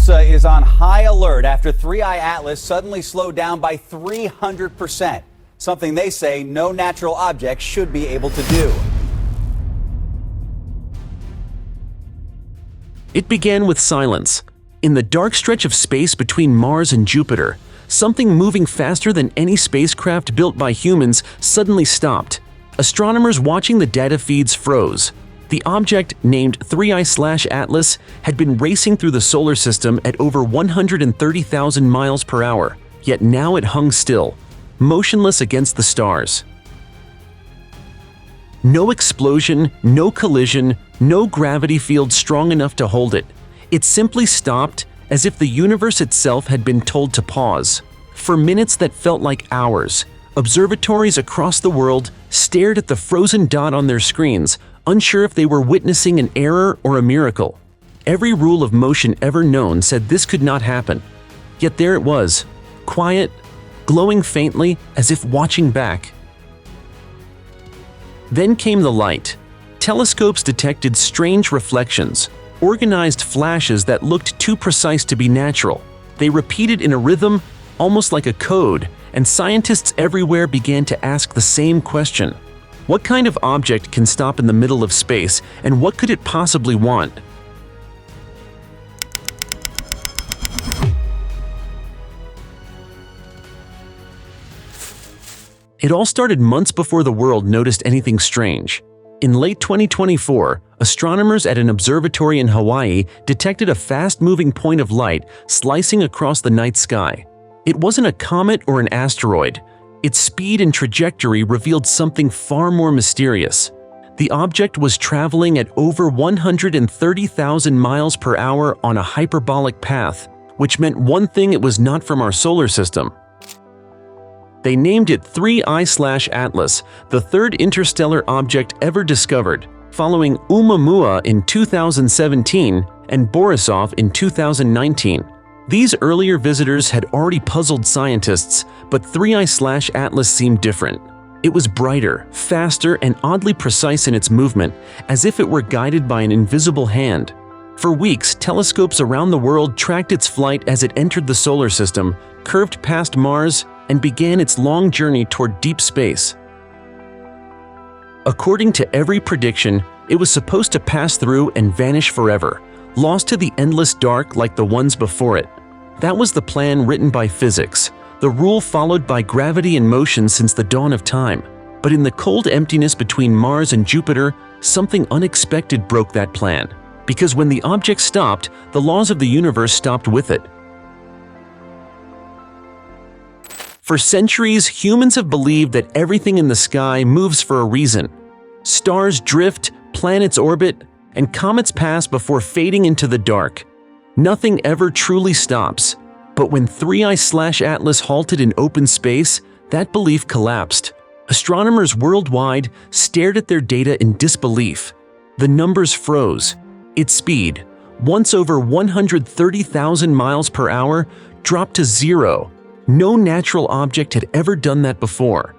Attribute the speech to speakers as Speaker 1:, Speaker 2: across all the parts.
Speaker 1: NASA is on high alert after 3i Atlas suddenly slowed down by 300%, something they say no natural object should be able to do.
Speaker 2: It began with silence. In the dark stretch of space between Mars and Jupiter, something moving faster than any spacecraft built by humans suddenly stopped. Astronomers watching the data feeds froze. The object, named 3i/Atlas, had been racing through the solar system at over 130,000 miles per hour, yet now it hung still, motionless against the stars. No explosion, no collision, no gravity field strong enough to hold it. It simply stopped, as if the universe itself had been told to pause. For minutes that felt like hours, observatories across the world stared at the frozen dot on their screens, unsure if they were witnessing an error or a miracle. Every rule of motion ever known said this could not happen. Yet there it was, quiet, glowing faintly as if watching back. Then came the light. Telescopes detected strange reflections, organized flashes that looked too precise to be natural. They repeated in a rhythm, almost like a code, and scientists everywhere began to ask the same question. What kind of object can stop in the middle of space, and what could it possibly want? It all started months before the world noticed anything strange. In late 2024, astronomers at an observatory in Hawaii detected a fast-moving point of light slicing across the night sky. It wasn't a comet or an asteroid. Its speed and trajectory revealed something far more mysterious. The object was traveling at over 130,000 miles per hour on a hyperbolic path, which meant one thing: it was not from our solar system. They named it 3i/Atlas, the third interstellar object ever discovered, following Oumuamua in 2017 and Borisov in 2019. These earlier visitors had already puzzled scientists, but 3i/Atlas seemed different. It was brighter, faster, and oddly precise in its movement, as if it were guided by an invisible hand. For weeks, telescopes around the world tracked its flight as it entered the solar system, curved past Mars, and began its long journey toward deep space. According to every prediction, it was supposed to pass through and vanish forever, lost to the endless dark like the ones before it. That was the plan written by physics, the rule followed by gravity and motion since the dawn of time. But in the cold emptiness between Mars and Jupiter, something unexpected broke that plan. Because when the object stopped, the laws of the universe stopped with it. For centuries, humans have believed that everything in the sky moves for a reason. Stars drift, planets orbit, and comets pass before fading into the dark. Nothing ever truly stops. But when 3i/Atlas halted in open space, that belief collapsed. Astronomers worldwide stared at their data in disbelief. The numbers froze. Its speed, once over 130,000 miles per hour, dropped to zero. No natural object had ever done that before.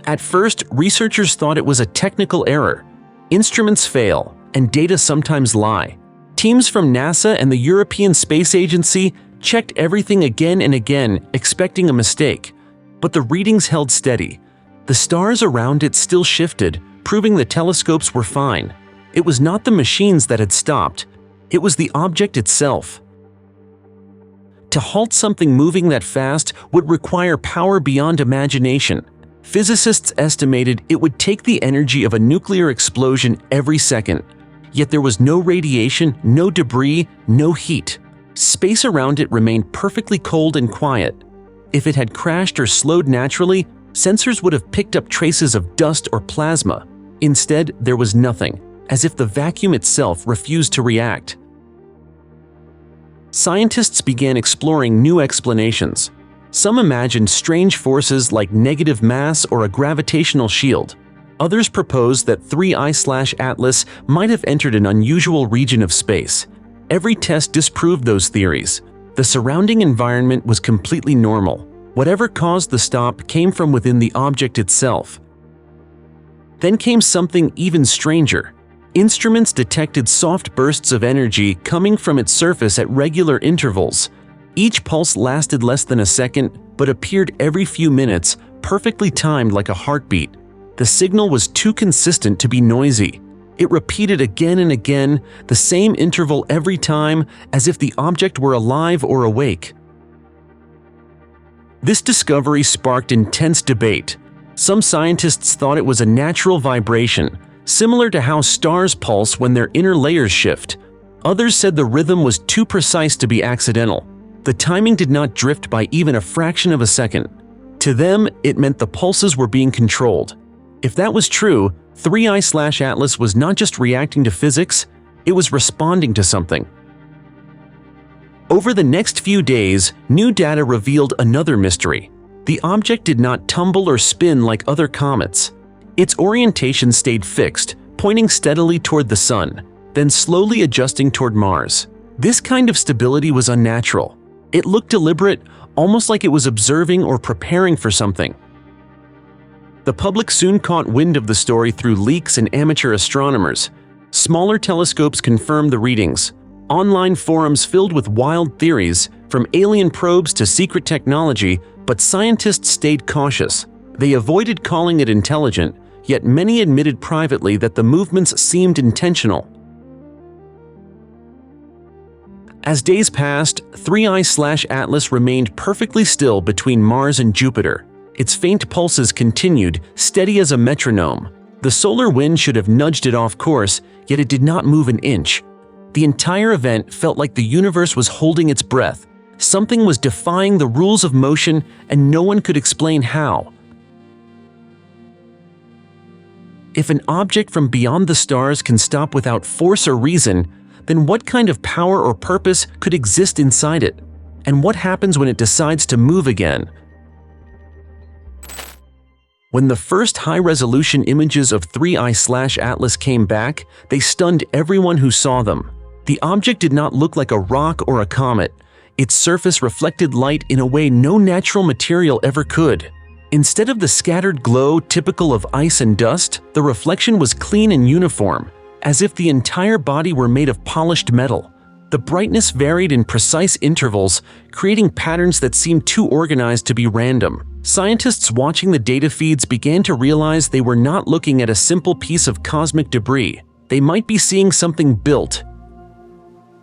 Speaker 2: At first, researchers thought it was a technical error. Instruments fail, and data sometimes lie. Teams from NASA and the European Space Agency checked everything again and again, expecting a mistake. But the readings held steady. The stars around it still shifted, proving the telescopes were fine. It was not the machines that had stopped. It was the object itself. To halt something moving that fast would require power beyond imagination. Physicists estimated it would take the energy of a nuclear explosion every second. Yet there was no radiation, no debris, no heat. Space around it remained perfectly cold and quiet. If it had crashed or slowed naturally, sensors would have picked up traces of dust or plasma. Instead, there was nothing, as if the vacuum itself refused to react. Scientists began exploring new explanations. Some imagined strange forces like negative mass or a gravitational shield. Others proposed that 3i/Atlas might have entered an unusual region of space. Every test disproved those theories. The surrounding environment was completely normal. Whatever caused the stop came from within the object itself. Then came something even stranger. Instruments detected soft bursts of energy coming from its surface at regular intervals. Each pulse lasted less than a second, but appeared every few minutes, perfectly timed like a heartbeat. The signal was too consistent to be noisy. It repeated again and again, the same interval every time, as if the object were alive or awake. This discovery sparked intense debate. Some scientists thought it was a natural vibration, similar to how stars pulse when their inner layers shift. Others said the rhythm was too precise to be accidental. The timing did not drift by even a fraction of a second. To them, it meant the pulses were being controlled. If that was true, 3I/Atlas was not just reacting to physics, it was responding to something. Over the next few days, new data revealed another mystery. The object did not tumble or spin like other comets. Its orientation stayed fixed, pointing steadily toward the Sun, then slowly adjusting toward Mars. This kind of stability was unnatural. It looked deliberate, almost like it was observing or preparing for something. The public soon caught wind of the story through leaks and amateur astronomers. Smaller telescopes confirmed the readings. Online forums filled with wild theories, from alien probes to secret technology, but scientists stayed cautious. They avoided calling it intelligent, yet many admitted privately that the movements seemed intentional. As days passed, 3I/Atlas remained perfectly still between Mars and Jupiter. Its faint pulses continued, steady as a metronome. The solar wind should have nudged it off course, yet it did not move an inch. The entire event felt like the universe was holding its breath. Something was defying the rules of motion, and no one could explain how. If an object from beyond the stars can stop without force or reason, then what kind of power or purpose could exist inside it? And what happens when it decides to move again? When the first high-resolution images of 3I/Atlas came back, they stunned everyone who saw them. The object did not look like a rock or a comet. Its surface reflected light in a way no natural material ever could. Instead of the scattered glow typical of ice and dust, the reflection was clean and uniform, as if the entire body were made of polished metal. The brightness varied in precise intervals, creating patterns that seemed too organized to be random. Scientists watching the data feeds began to realize they were not looking at a simple piece of cosmic debris. They might be seeing something built.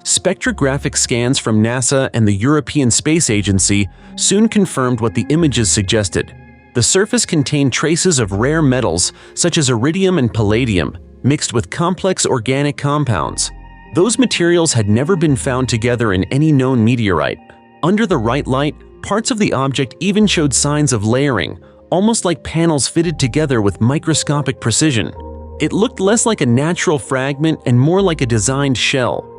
Speaker 2: Spectrographic scans from NASA and the European Space Agency soon confirmed what the images suggested. The surface contained traces of rare metals, such as iridium and palladium, mixed with complex organic compounds. Those materials had never been found together in any known meteorite. Under the right light, parts of the object even showed signs of layering, almost like panels fitted together with microscopic precision. It looked less like a natural fragment and more like a designed shell.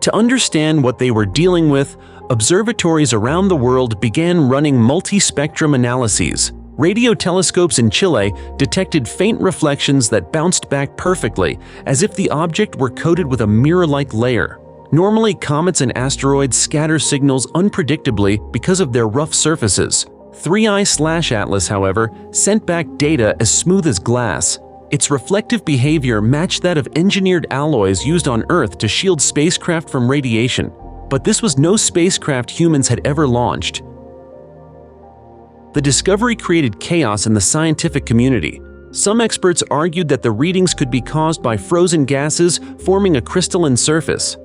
Speaker 2: To understand what they were dealing with, observatories around the world began running multi-spectrum analyses. Radio telescopes in Chile detected faint reflections that bounced back perfectly, as if the object were coated with a mirror-like layer. Normally, comets and asteroids scatter signals unpredictably because of their rough surfaces. 3I/Atlas, however, sent back data as smooth as glass. Its reflective behavior matched that of engineered alloys used on Earth to shield spacecraft from radiation. But this was no spacecraft humans had ever launched. The discovery created chaos in the scientific community. Some experts argued that the readings could be caused by frozen gases forming a crystalline surface.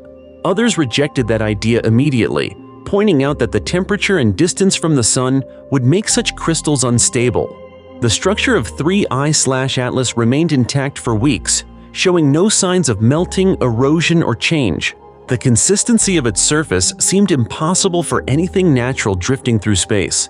Speaker 2: Others rejected that idea immediately, pointing out that the temperature and distance from the Sun would make such crystals unstable. The structure of 3I/Atlas remained intact for weeks, showing no signs of melting, erosion, or change. The consistency of its surface seemed impossible for anything natural drifting through space.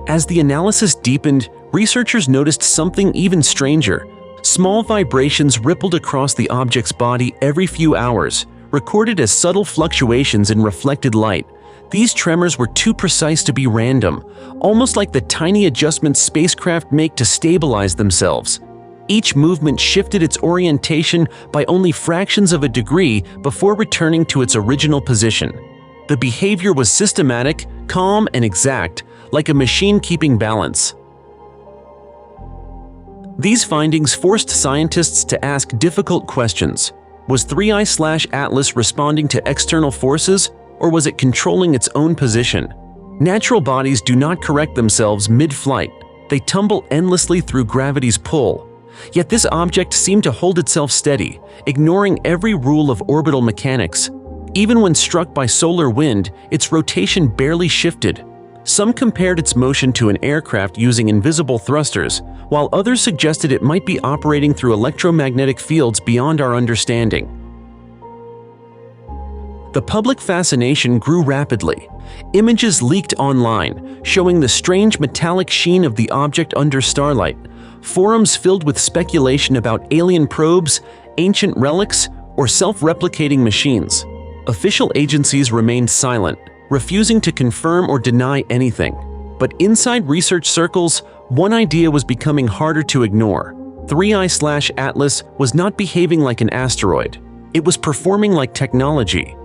Speaker 2: As the analysis deepened, researchers noticed something even stranger. Small vibrations rippled across the object's body every few hours, recorded as subtle fluctuations in reflected light. These tremors were too precise to be random, almost like the tiny adjustments spacecraft make to stabilize themselves. Each movement shifted its orientation by only fractions of a degree before returning to its original position. The behavior was systematic, calm, and exact, like a machine keeping balance. These findings forced scientists to ask difficult questions. Was 3I/Atlas responding to external forces, or was it controlling its own position? Natural bodies do not correct themselves mid-flight. They tumble endlessly through gravity's pull. Yet this object seemed to hold itself steady, ignoring every rule of orbital mechanics. Even when struck by solar wind, its rotation barely shifted. Some compared its motion to an aircraft using invisible thrusters, while others suggested it might be operating through electromagnetic fields beyond our understanding. The public fascination grew rapidly. Images leaked online, showing the strange metallic sheen of the object under starlight. Forums filled with speculation about alien probes, ancient relics, or self-replicating machines. Official agencies remained silent, refusing to confirm or deny anything. But inside research circles, one idea was becoming harder to ignore. 3I/Atlas was not behaving like an asteroid. It was performing like technology.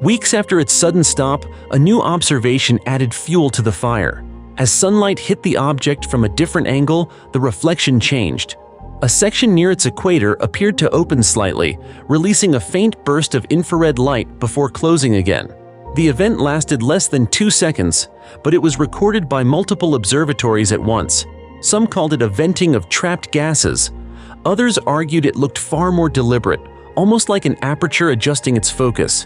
Speaker 2: Weeks after its sudden stop, a new observation added fuel to the fire. As sunlight hit the object from a different angle, the reflection changed. A section near its equator appeared to open slightly, releasing a faint burst of infrared light before closing again. The event lasted less than 2 seconds, but it was recorded by multiple observatories at once. Some called it a venting of trapped gases. Others argued it looked far more deliberate, almost like an aperture adjusting its focus.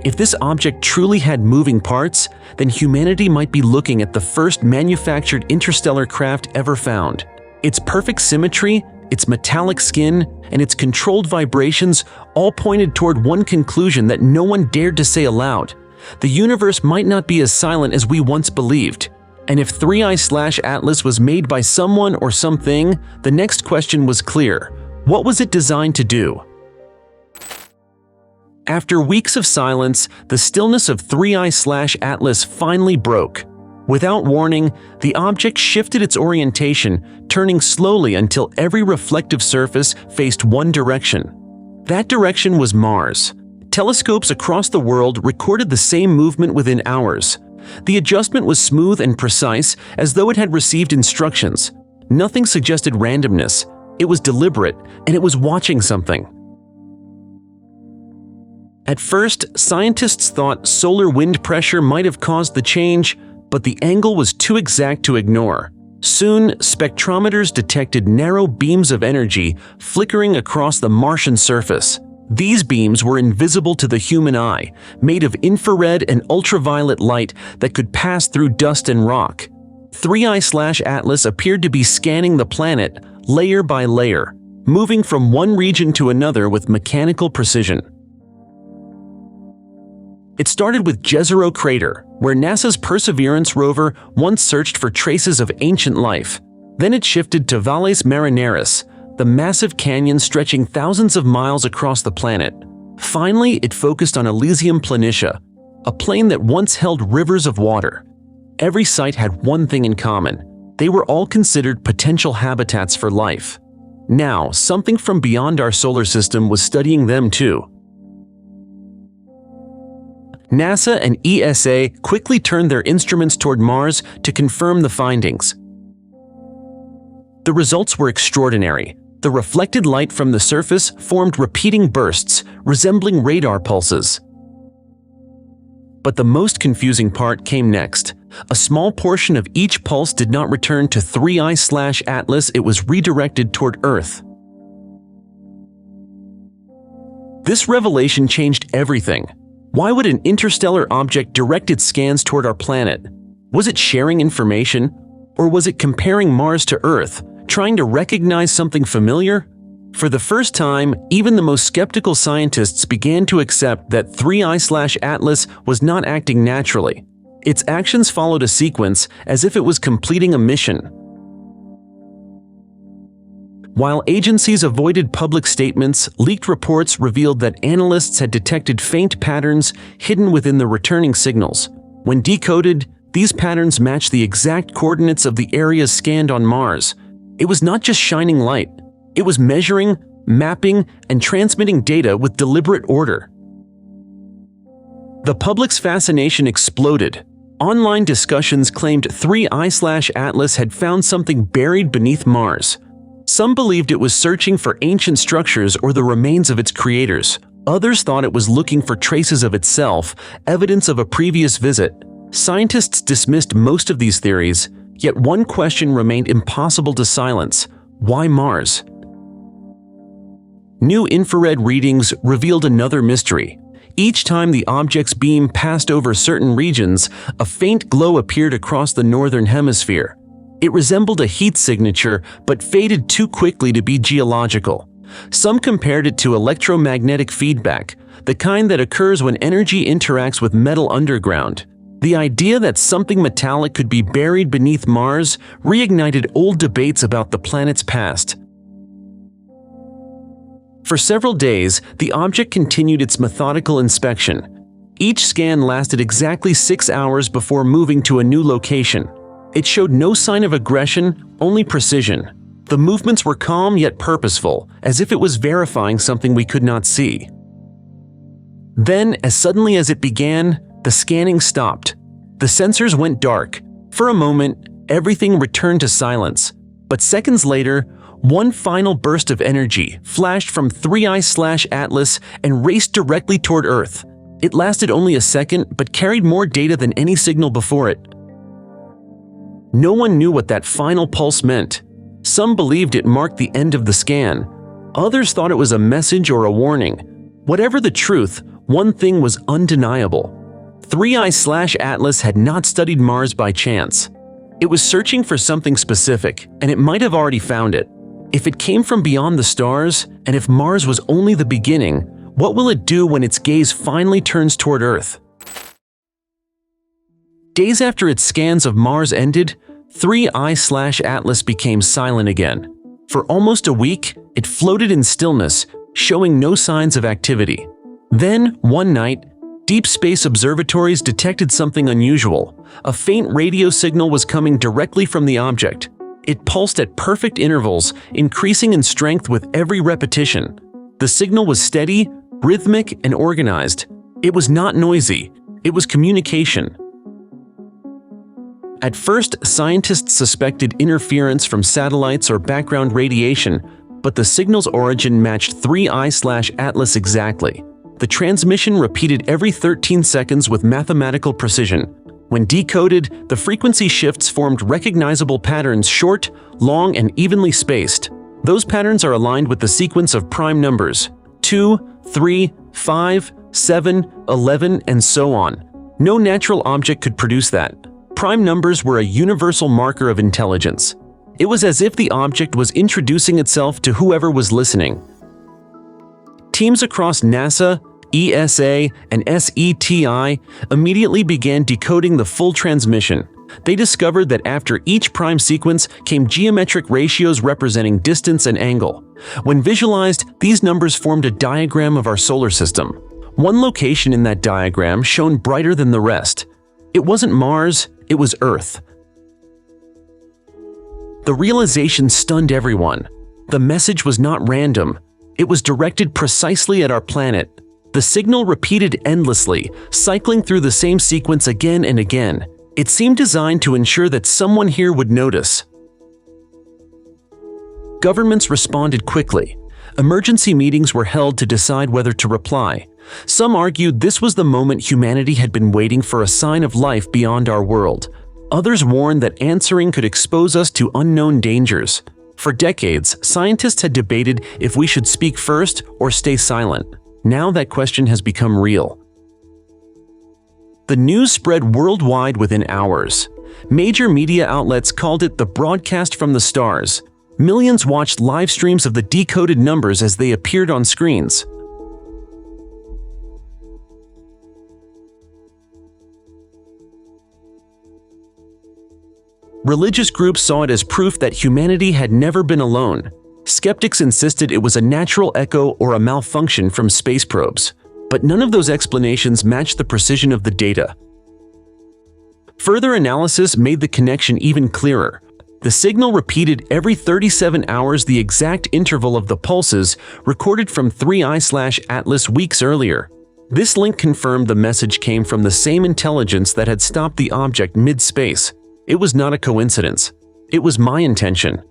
Speaker 2: If this object truly had moving parts, then humanity might be looking at the first manufactured interstellar craft ever found. Its perfect symmetry, its metallic skin, and its controlled vibrations all pointed toward one conclusion that no one dared to say aloud. The universe might not be as silent as we once believed. And if 3I/Atlas was made by someone or something, the next question was clear. What was it designed to do? After weeks of silence, the stillness of 3I/Atlas finally broke. Without warning, the object shifted its orientation, turning slowly until every reflective surface faced one direction. That direction was Mars. Telescopes across the world recorded the same movement within hours. The adjustment was smooth and precise, as though it had received instructions. Nothing suggested randomness. It was deliberate, and it was watching something. At first, scientists thought solar wind pressure might have caused the change, but the angle was too exact to ignore. Soon, spectrometers detected narrow beams of energy flickering across the Martian surface. These beams were invisible to the human eye, made of infrared and ultraviolet light that could pass through dust and rock. 3I/Atlas appeared to be scanning the planet layer by layer, moving from one region to another with mechanical precision. It started with Jezero Crater, where NASA's Perseverance rover once searched for traces of ancient life. Then it shifted to Valles Marineris, the massive canyon stretching thousands of miles across the planet. Finally, it focused on Elysium Planitia, a plain that once held rivers of water. Every site had one thing in common. They were all considered potential habitats for life. Now, something from beyond our solar system was studying them too. NASA and ESA quickly turned their instruments toward Mars to confirm the findings. The results were extraordinary. The reflected light from the surface formed repeating bursts, resembling radar pulses. But the most confusing part came next. A small portion of each pulse did not return to 3I/Atlas, it was redirected toward Earth. This revelation changed everything. Why would an interstellar object direct its scans toward our planet? Was it sharing information? Or was it comparing Mars to Earth, trying to recognize something familiar? For the first time, even the most skeptical scientists began to accept that 3I/Atlas was not acting naturally. Its actions followed a sequence as if it was completing a mission. While agencies avoided public statements, leaked reports revealed that analysts had detected faint patterns hidden within the returning signals. When decoded, these patterns matched the exact coordinates of the areas scanned on Mars. It was not just shining light. It was measuring, mapping, and transmitting data with deliberate order. The public's fascination exploded. Online discussions claimed 3I/Atlas had found something buried beneath Mars. Some believed it was searching for ancient structures or the remains of its creators. Others thought it was looking for traces of itself, evidence of a previous visit. Scientists dismissed most of these theories, yet one question remained impossible to silence: why Mars? New infrared readings revealed another mystery. Each time the object's beam passed over certain regions, a faint glow appeared across the northern hemisphere. It resembled a heat signature, but faded too quickly to be geological. Some compared it to electromagnetic feedback, the kind that occurs when energy interacts with metal underground. The idea that something metallic could be buried beneath Mars reignited old debates about the planet's past. For several days, the object continued its methodical inspection. Each scan lasted exactly 6 hours before moving to a new location. It showed no sign of aggression, only precision. The movements were calm yet purposeful, as if it was verifying something we could not see. Then, as suddenly as it began, the scanning stopped. The sensors went dark. For a moment, everything returned to silence. But seconds later, one final burst of energy flashed from 3I/Atlas and raced directly toward Earth. It lasted only a second, but carried more data than any signal before it. No one knew what that final pulse meant. Some believed it marked the end of the scan. Others thought it was a message or a warning. Whatever the truth, one thing was undeniable. 3I/Atlas had not studied Mars by chance. It was searching for something specific, and it might have already found it. If it came from beyond the stars, and if Mars was only the beginning, what will it do when its gaze finally turns toward Earth? Days after its scans of Mars ended, 3I/Atlas became silent again. For almost a week, it floated in stillness, showing no signs of activity. Then, one night, deep space observatories detected something unusual. A faint radio signal was coming directly from the object. It pulsed at perfect intervals, increasing in strength with every repetition. The signal was steady, rhythmic, and organized. It was not noisy. It was communication. At first, scientists suspected interference from satellites or background radiation, but the signal's origin matched 3I/Atlas exactly. The transmission repeated every 13 seconds with mathematical precision. When decoded, the frequency shifts formed recognizable patterns, short, long, and evenly spaced. Those patterns are aligned with the sequence of prime numbers: 2, 3, 5, 7, 11, and so on. No natural object could produce that. Prime numbers were a universal marker of intelligence. It was as if the object was introducing itself to whoever was listening. Teams across NASA, ESA, and SETI immediately began decoding the full transmission. They discovered that after each prime sequence came geometric ratios representing distance and angle. When visualized, these numbers formed a diagram of our solar system. One location in that diagram shone brighter than the rest. It wasn't Mars, it was Earth. The realization stunned everyone. The message was not random. It was directed precisely at our planet. The signal repeated endlessly, cycling through the same sequence again and again. It seemed designed to ensure that someone here would notice. Governments responded quickly. Emergency meetings were held to decide whether to reply. Some argued this was the moment humanity had been waiting for, a sign of life beyond our world. Others warned that answering could expose us to unknown dangers. For decades, scientists had debated if we should speak first or stay silent. Now that question has become real. The news spread worldwide within hours. Major media outlets called it the broadcast from the stars. Millions watched live streams of the decoded numbers as they appeared on screens. Religious groups saw it as proof that humanity had never been alone. Skeptics insisted it was a natural echo or a malfunction from space probes. But none of those explanations matched the precision of the data. Further analysis made the connection even clearer. The signal repeated every 37 hours the exact interval of the pulses recorded from 3I/Atlas weeks earlier. This link confirmed the message came from the same intelligence that had stopped the object mid-space. It was not a coincidence. It was my intention.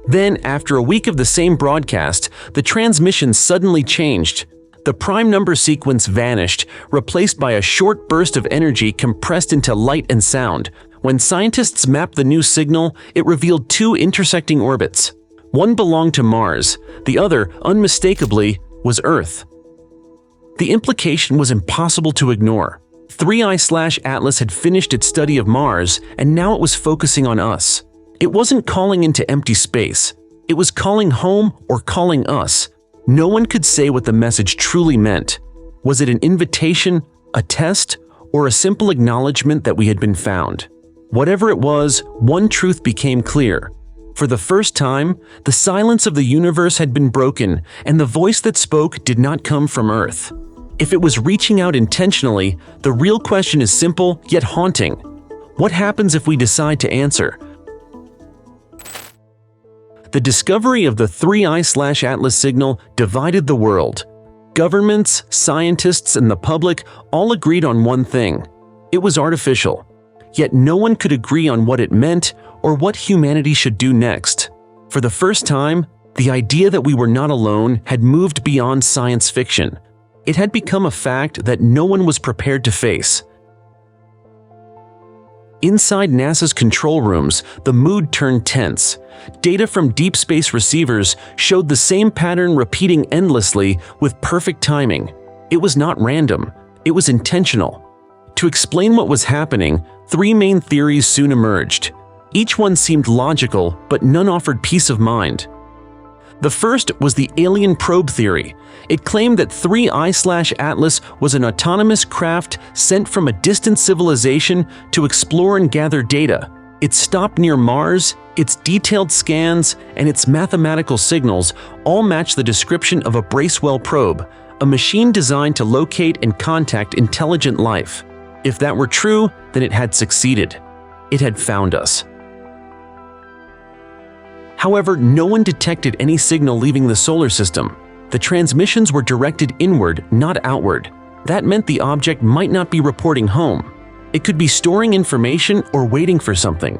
Speaker 2: Then, after a week of the same broadcast, the transmission suddenly changed. The prime number sequence vanished, replaced by a short burst of energy compressed into light and sound. When scientists mapped the new signal, it revealed two intersecting orbits. One belonged to Mars, the other, unmistakably, was Earth. The implication was impossible to ignore. 3I/Atlas had finished its study of Mars, and now it was focusing on us. It wasn't calling into empty space. It was calling home or calling us. No one could say what the message truly meant. Was it an invitation, a test, or a simple acknowledgement that we had been found? Whatever it was, one truth became clear. For the first time, the silence of the universe had been broken, and the voice that spoke did not come from Earth. If it was reaching out intentionally, the real question is simple yet haunting. What happens if we decide to answer? The discovery of the 3I/Atlas signal divided the world. Governments, scientists, and the public all agreed on one thing. It was artificial. Yet no one could agree on what it meant or what humanity should do next. For the first time, the idea that we were not alone had moved beyond science fiction. It had become a fact that no one was prepared to face. Inside NASA's control rooms, the mood turned tense. Data from deep space receivers showed the same pattern repeating endlessly with perfect timing. It was not random, it was intentional. To explain what was happening, three main theories soon emerged. Each one seemed logical, but none offered peace of mind. The first was the alien probe theory. It claimed that 3I/Atlas was an autonomous craft sent from a distant civilization to explore and gather data. Its stop near Mars, its detailed scans, and its mathematical signals all match the description of a Bracewell probe, a machine designed to locate and contact intelligent life. If that were true, then it had succeeded. It had found us. However, no one detected any signal leaving the solar system. The transmissions were directed inward, not outward. That meant the object might not be reporting home. It could be storing information or waiting for something.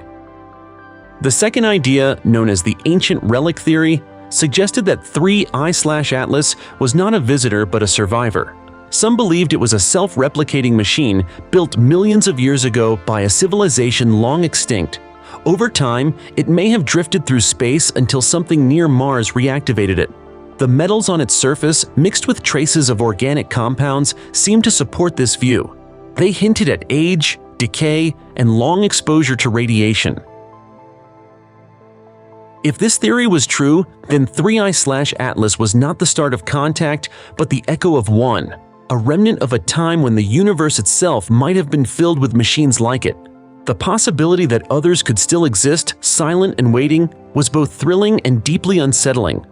Speaker 2: The second idea, known as the ancient relic theory, suggested that 3I/Atlas was not a visitor but a survivor. Some believed it was a self-replicating machine built millions of years ago by a civilization long extinct. Over time, it may have drifted through space until something near Mars reactivated it. The metals on its surface, mixed with traces of organic compounds, seemed to support this view. They hinted at age, decay, and long exposure to radiation. If this theory was true, then 3I/Atlas was not the start of contact, but the echo of one, a remnant of a time when the universe itself might have been filled with machines like it. The possibility that others could still exist, silent and waiting, was both thrilling and deeply unsettling.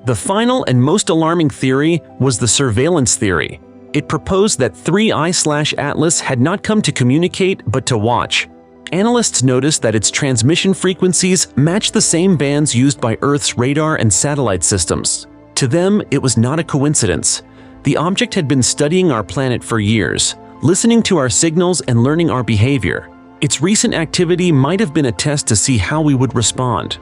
Speaker 2: The final and most alarming theory was the surveillance theory. It proposed that 3I/Atlas had not come to communicate but to watch. Analysts noticed that its transmission frequencies matched the same bands used by Earth's radar and satellite systems. To them, it was not a coincidence. The object had been studying our planet for years, listening to our signals and learning our behavior. Its recent activity might have been a test to see how we would respond.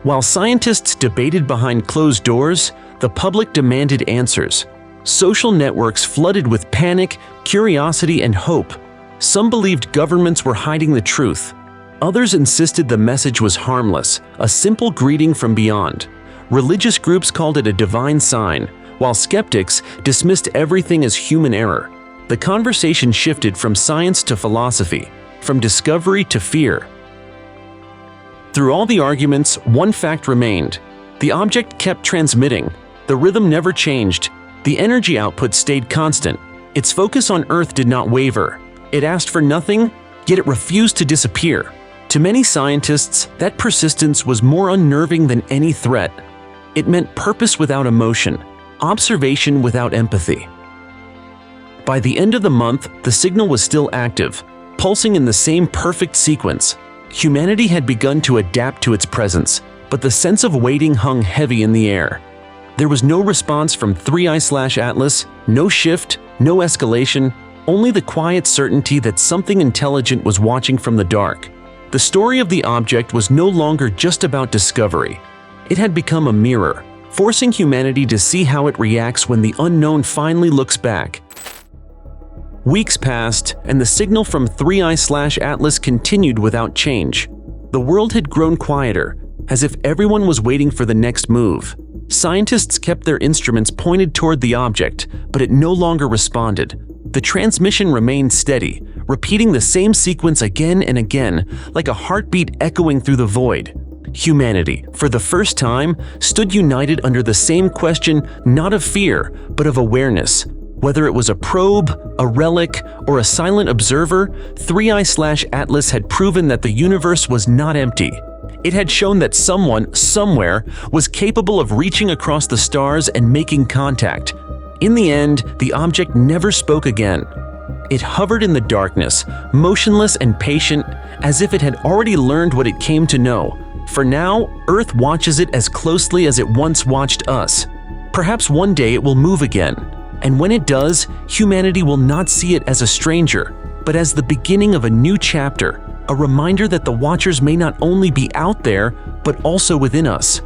Speaker 2: While scientists debated behind closed doors, the public demanded answers. Social networks flooded with panic, curiosity, and hope. Some believed governments were hiding the truth. Others insisted the message was harmless, a simple greeting from beyond. Religious groups called it a divine sign, while skeptics dismissed everything as human error. The conversation shifted from science to philosophy, from discovery to fear. Through all the arguments, one fact remained. The object kept transmitting. The rhythm never changed. The energy output stayed constant. Its focus on Earth did not waver. It asked for nothing, yet it refused to disappear. To many scientists, that persistence was more unnerving than any threat. It meant purpose without emotion, observation without empathy. By the end of the month, the signal was still active, pulsing in the same perfect sequence. Humanity had begun to adapt to its presence, but the sense of waiting hung heavy in the air. There was no response from 3i/Atlas, no shift, no escalation, only the quiet certainty that something intelligent was watching from the dark. The story of the object was no longer just about discovery. It had become a mirror, forcing humanity to see how it reacts when the unknown finally looks back. Weeks passed, and the signal from 3i/Atlas continued without change. The world had grown quieter, as if everyone was waiting for the next move. Scientists kept their instruments pointed toward the object, but it no longer responded. The transmission remained steady, repeating the same sequence again and again, like a heartbeat echoing through the void. Humanity, for the first time, stood united under the same question, not of fear, but of awareness. Whether it was a probe, a relic, or a silent observer, 3i/Atlas had proven that the universe was not empty. It had shown that someone, somewhere, was capable of reaching across the stars and making contact. In the end, the object never spoke again. It hovered in the darkness, motionless and patient, as if it had already learned what it came to know. For now, Earth watches it as closely as it once watched us. Perhaps one day it will move again, and when it does, humanity will not see it as a stranger, but as the beginning of a new chapter, a reminder that the watchers may not only be out there, but also within us.